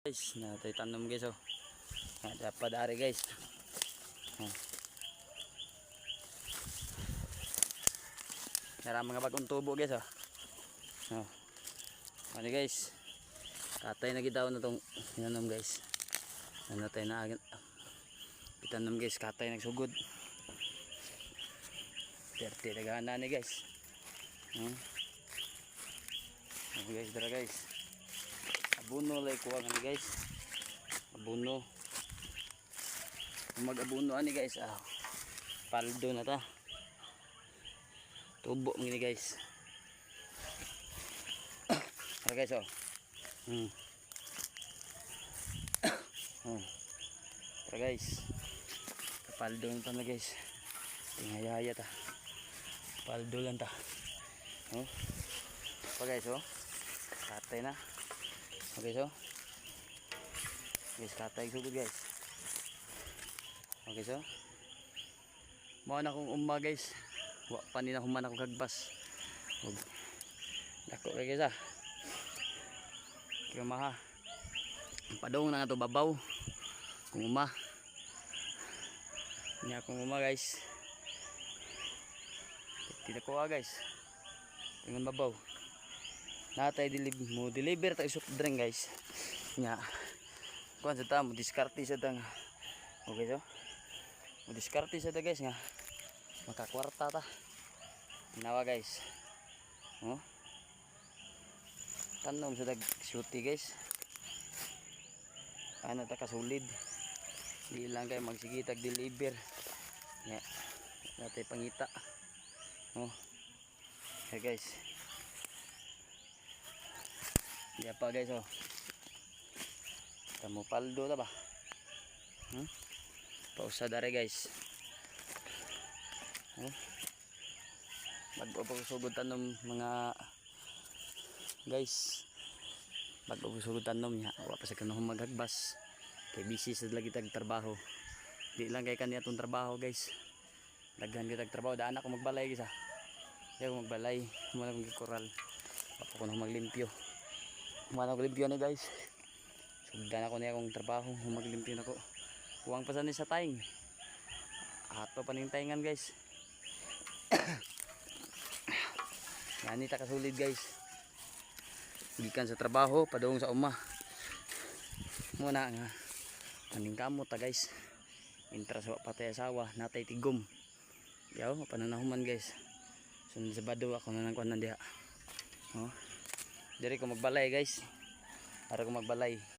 Guys, natay tanom guys oh. Dapat dari guys. Oh. Nara mga bagong tubo guys oh. Oh. Ano guys? Katay na gitaw na tong inanom guys. Ano tayo na itanom guys, katay nagsugod. Perti nagana ni guys. Guys, dara guys. Abuno lay kuha nga guys. Abuno. Mag-abuno ani guys. Paldo na ta. Tubo ngini guys. Dara guys oh. Dara guys. Paldo na guys. Tingayaya ta. Paldo lang ta. Pa guys oh. Katay na. Okay so. Guys, katay sugod guys. Okay so. Mao na kong guys. Wa pa ni na human ako kagbas. Dako kay guys Kaya maha. Padong na nga to babaw. Kung Nya kung guys. Tidak ko guys. Tingnan babaw. Natay deliver tayo soft drink guys. Nya. Kuan sa ta mo diskarte sa tang. Okay so. Mo diskarte sa ta guys nga. Makakwarta ta. Nawa guys. Tanom sa tag shooti guys. Ano ta kasulid. Di lang kay magsige tag deliver. Nya. Natay pangita. Okay guys. Diya pa guys oh. Tamo paldo ta ba? Pausa dare guys. Magpapasugod tanom mga guys. Magpapasugod tanom niya. Wa pa sa kanang maghagbas. Kay busy sa lagi tag trabaho. Di lang kay kaniya tong trabaho guys. Daghan gyud tag trabaho. Daan ako magbalay guys Di ako magbalay. Muna kong gikoral. Papa ko na maglimpyo. Mana ko limpyo na guys. Sugdan ako niya akong trabaho. Maglimpyo na ko. Kuwang pa sa taing. Ato pa ning taingan guys. Yani ta kasulid guys. Gikan sa trabaho padung sa uma. Muna nga. Kaning kamot ta guys. Intra sa patay asawa. Natay tigom. Yaw pananahuman guys. Sunod sa bado ako na nang kuan nandiha. Diri ko magbalay guys. Para ko magbalay.